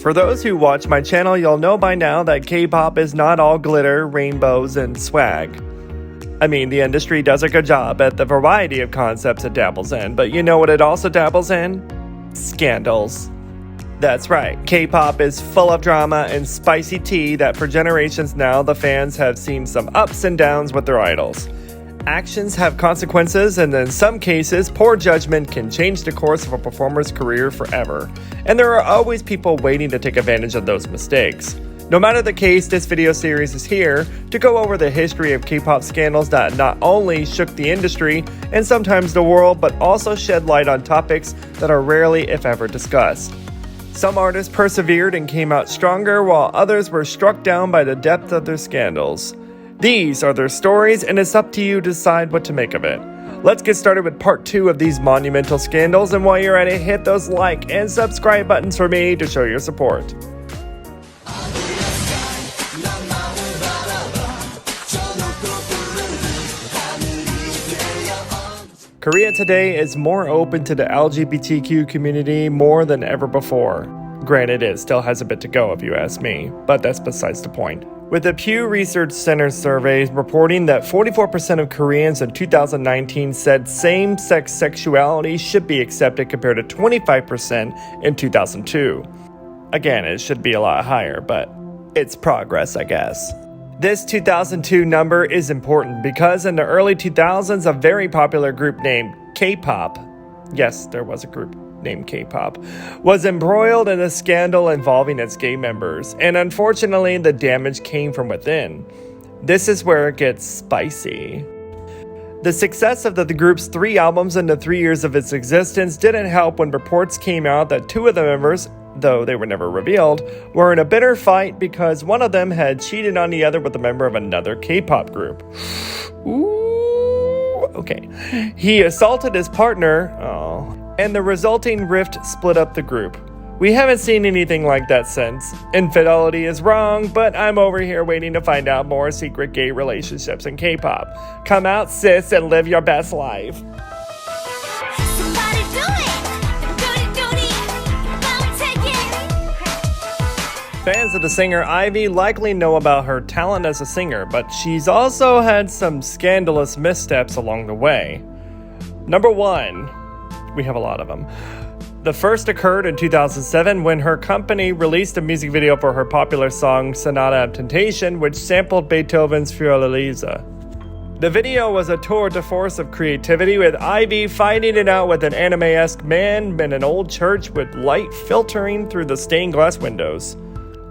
For those who watch my channel, you'll know by now that K-pop is not all glitter, rainbows, and swag. I mean, the industry does a good job at the variety of concepts it dabbles in, but you know what it also dabbles in? Scandals. That's right, K-pop is full of drama and spicy tea that for generations now the fans have seen some ups and downs with their idols. Actions have consequences, and in some cases, poor judgment can change the course of a performer's career forever. And there are always people waiting to take advantage of those mistakes. No matter the case, this video series is here to go over the history of K-pop scandals that not only shook the industry and sometimes the world, but also shed light on topics that are rarely, if ever, discussed. Some artists persevered and came out stronger, while others were struck down by the depth of their scandals. These are their stories, and it's up to you to decide what to make of it. Let's get started with part 2 of these monumental scandals, and while you're at it, hit those like and subscribe buttons for me to show your support. Korea today is more open to the LGBTQ community more than ever before. Granted, it still has a bit to go if you ask me, but that's besides the point. With the Pew Research Center survey reporting that 44% of Koreans in 2019 said same-sex sexuality should be accepted compared to 25% in 2002. Again, it should be a lot higher, but it's progress, I guess. This 2002 number is important because in the early 2000s, a very popular group named K-pop, yes, there was a group named K-pop, was embroiled in a scandal involving its gay members, and unfortunately, the damage came from within. This is where it gets spicy. The success of the group's 3 albums in the 3 years of its existence didn't help when reports came out that 2 of the members, though they were never revealed, were in a bitter fight because one of them had cheated on the other with a member of another K-pop group. Ooh, okay. He assaulted his partner, and the resulting rift split up the group. We haven't seen anything like that since. Infidelity is wrong, but I'm over here waiting to find out more secret gay relationships in K-pop. Come out, sis, and live your best life. Fans of the singer I.V likely know about her talent as a singer, but she's also had some scandalous missteps along the way. Number 1. We have a lot of them. The first occurred in 2007 when her company released a music video for her popular song Sonata of Temptation, which sampled Beethoven's Fiordalisa. The video was a tour de force of creativity, with I.V fighting it out with an anime-esque man in an old church with light filtering through the stained glass windows.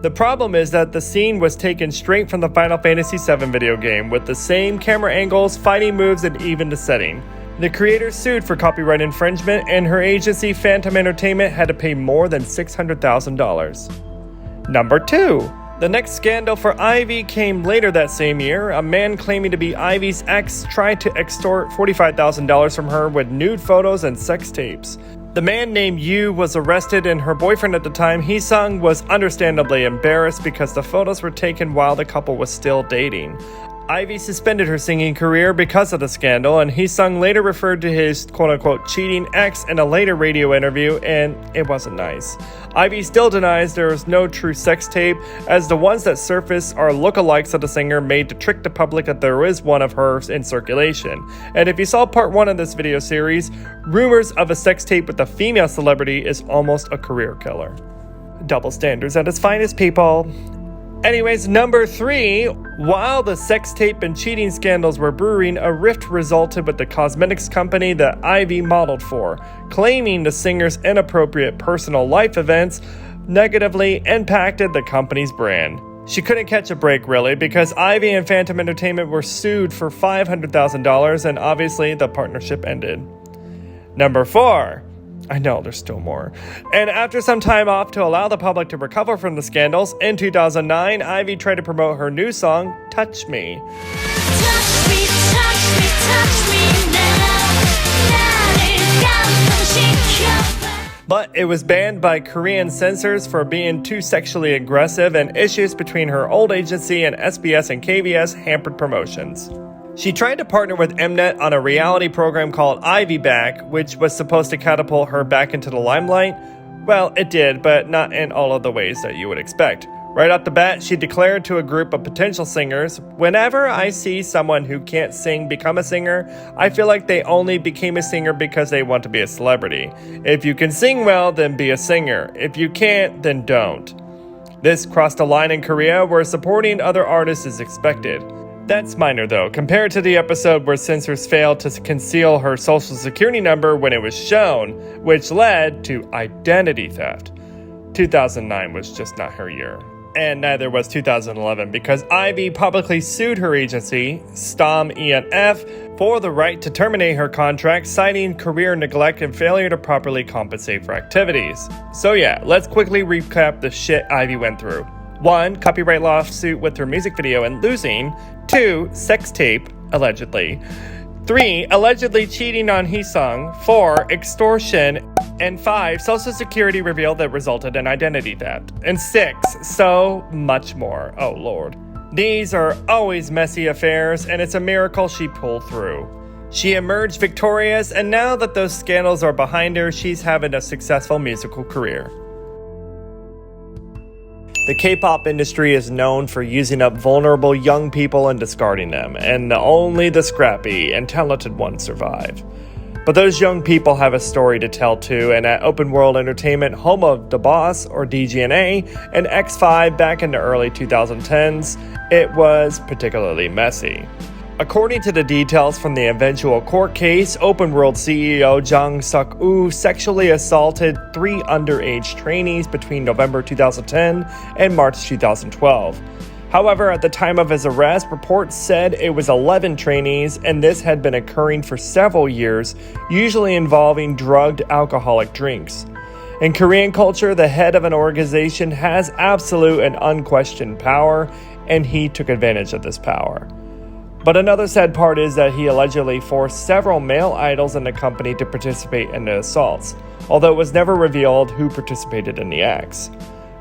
The problem is that the scene was taken straight from the Final Fantasy VII video game, with the same camera angles, fighting moves, and even the setting. The creator sued for copyright infringement, and her agency Phantom Entertainment had to pay more than $600,000. Number 2. The next scandal for I.V came later that same year. A man claiming to be I.V's ex tried to extort $45,000 from her with nude photos and sex tapes. The man named Yu was arrested, and her boyfriend at the time, Hyunjin, was understandably embarrassed because the photos were taken while the couple was still dating. I.V suspended her singing career because of the scandal, and Hyunjin later referred to his quote-unquote cheating ex in a later radio interview, and it wasn't nice. I.V still denies there is no true sex tape, as the ones that surface are lookalikes of the singer made to trick the public that there is one of hers in circulation. And if you saw part 1 of this video series, rumors of a sex tape with a female celebrity is almost a career killer. Double standards at its finest, people. Anyways, number 3, while the sex tape and cheating scandals were brewing, a rift resulted with the cosmetics company that I.V modeled for, claiming the singer's inappropriate personal life events negatively impacted the company's brand. She couldn't catch a break, really, because I.V and Phantom Entertainment were sued for $500,000, and obviously the partnership ended. Number 4. I know, there's still more. And after some time off to allow the public to recover from the scandals, in 2009, I.V tried to promote her new song, Touch Me. Touch me, touch me, touch me now. But it was banned by Korean censors for being too sexually aggressive, and issues between her old agency and SBS and KBS hampered promotions. She tried to partner with Mnet on a reality program called Ivy Back, which was supposed to catapult her back into the limelight, Well, it did, but not in all of the ways that you would expect. Right off the bat, she declared to a group of potential singers, "Whenever I see someone who can't sing become a singer, I feel like they only became a singer because they want to be a celebrity. If you can sing well, then be a singer. If you can't, then don't." This crossed a line in Korea where supporting other artists is expected. That's minor though, compared to the episode where censors failed to conceal her social security number when it was shown, which led to identity theft. 2009 was just not her year. And neither was 2011 because I.V publicly sued her agency, Stom E&F, for the right to terminate her contract, citing career neglect and failure to properly compensate for activities. So yeah, let's quickly recap the shit I.V went through. 1. Copyright lawsuit with her music video and losing. 2. Sex tape, allegedly. 3. Allegedly cheating on Hyunjoo. 4. Extortion. And 5. Social Security reveal that resulted in identity theft. And 6. So much more. Oh lord. These are always messy affairs, and it's a miracle she pulled through. She emerged victorious, and now that those scandals are behind her, she's having a successful musical career. The K-pop industry is known for using up vulnerable young people and discarding them, and only the scrappy and talented ones survive. But those young people have a story to tell too, and at Open World Entertainment, home of The Boss, or DGNA, and X5 back in the early 2010s, it was particularly messy. According to the details from the eventual court case, Open World CEO Jang Suk-woo sexually assaulted 3 underage trainees between November 2010 and March 2012. However, at the time of his arrest, reports said it was 11 trainees, and this had been occurring for several years, usually involving drugged alcoholic drinks. In Korean culture, the head of an organization has absolute and unquestioned power, and he took advantage of this power. But another sad part is that he allegedly forced several male idols in the company to participate in the assaults, although it was never revealed who participated in the acts.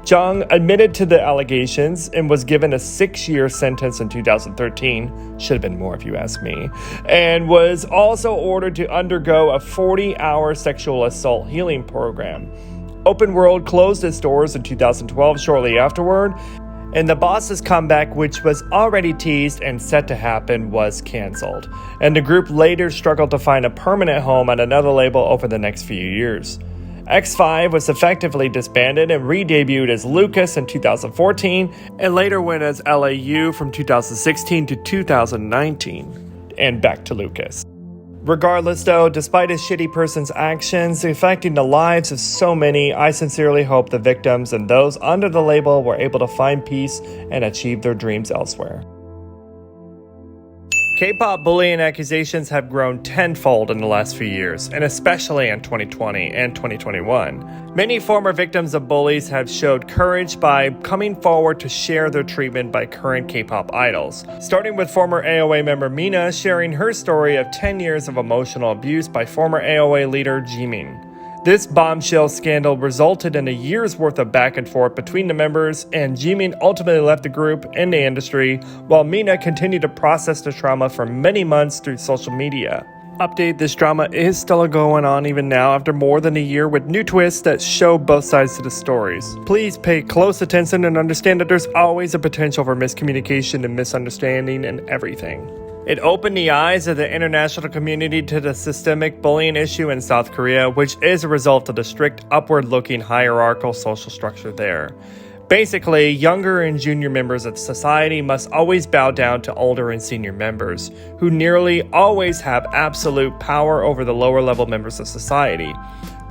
Jang admitted to the allegations and was given a 6-year sentence in 2013, should have been more if you ask me, and was also ordered to undergo a 40-hour sexual assault healing program. Open World closed its doors in 2012 shortly afterward, and the boss's comeback, which was already teased and set to happen, was cancelled, and the group later struggled to find a permanent home at another label over the next few years. X5 was effectively disbanded and re-debuted as Lucas in 2014, and later went as LAU from 2016 to 2019, and back to Lucas. Regardless though, despite a shitty person's actions affecting the lives of so many, I sincerely hope the victims and those under the label were able to find peace and achieve their dreams elsewhere. K-pop bullying accusations have grown tenfold in the last few years, and especially in 2020 and 2021. Many former victims of bullies have showed courage by coming forward to share their treatment by current K-pop idols, starting with former I.O.I member Mina sharing her story of 10 years of emotional abuse by former I.O.I leader Jimin. This bombshell scandal resulted in a year's worth of back and forth between the members, and Jimin ultimately left the group and the industry, while Mina continued to process the trauma for many months through social media. Update: this drama is still going on even now after more than a year, with new twists that show both sides to the stories. Please pay close attention and understand that there's always a potential for miscommunication and misunderstanding in everything. It opened the eyes of the international community to the systemic bullying issue in South Korea, which is a result of the strict upward-looking hierarchical social structure there. Basically, younger and junior members of society must always bow down to older and senior members, who nearly always have absolute power over the lower-level members of society.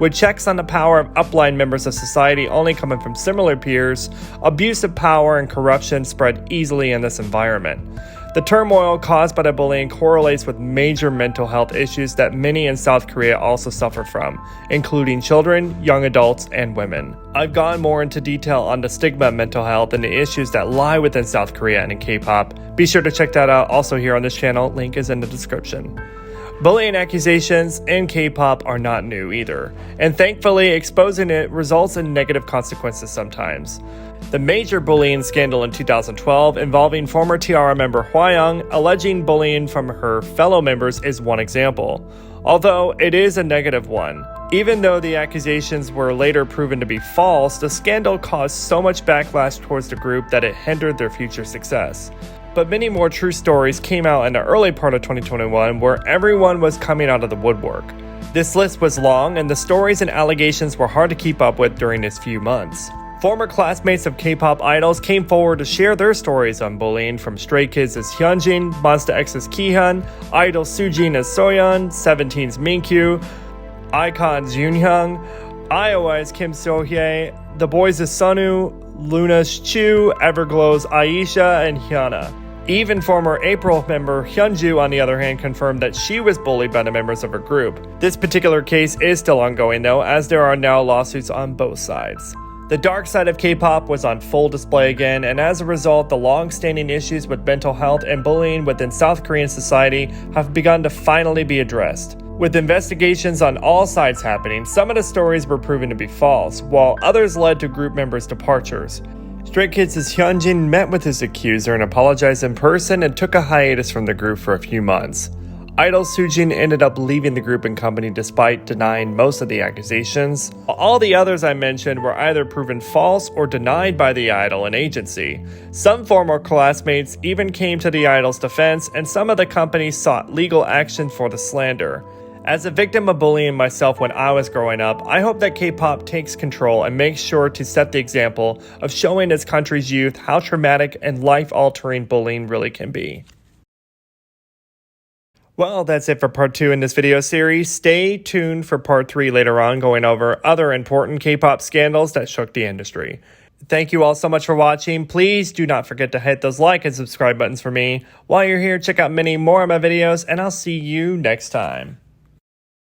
With checks on the power of upline members of society only coming from similar peers, abuse of power and corruption spread easily in this environment. The turmoil caused by the bullying correlates with major mental health issues that many in South Korea also suffer from, including children, young adults, and women. I've gone more into detail on the stigma of mental health and the issues that lie within South Korea and in K-pop. Be sure to check that out also here on this channel, link is in the description. Bullying accusations in K-pop are not new either, and thankfully exposing it results in negative consequences sometimes. The major bullying scandal in 2012 involving former T-ara member Hwayoung alleging bullying from her fellow members is one example, although it is a negative one. Even though the accusations were later proven to be false, the scandal caused so much backlash towards the group that it hindered their future success. But many more true stories came out in the early part of 2021 where everyone was coming out of the woodwork. This list was long, and the stories and allegations were hard to keep up with during these few months. Former classmates of K-pop idols came forward to share their stories on bullying, from Stray Kids' Hyunjin, MONSTA X's Kihyun, Idol Soojin as Soyeon, 17's Mingyu, iKON's Yunhyeong, I.O.I's Kim Sohye, the Boyz' Sunwoo, LOONA's Chuu, Everglow'Aisha, and HyunA. Even former April member Hyunjoo, on the other hand, confirmed that she was bullied by the members of her group. This particular case is still ongoing though, as there are now lawsuits on both sides. The dark side of K-pop was on full display again, and as a result, the long-standing issues with mental health and bullying within South Korean society have begun to finally be addressed. With investigations on all sides happening, some of the stories were proven to be false, while others led to group members' departures. Stray Kids' Hyunjin met with his accuser and apologized in person and took a hiatus from the group for a few months. Idol Soojin ended up leaving the group and company despite denying most of the accusations. All the others I mentioned were either proven false or denied by the idol and agency. Some former classmates even came to the idol's defense, and some of the companies sought legal action for the slander. As a victim of bullying myself when I was growing up, I hope that K-pop takes control and makes sure to set the example of showing its country's youth how traumatic and life-altering bullying really can be. Well, that's it for part 2 in this video series. Stay tuned for part 3 later on, going over other important K-pop scandals that shook the industry. Thank you all so much for watching. Please do not forget to hit those like and subscribe buttons for me. While you're here, check out many more of my videos, and I'll see you next time.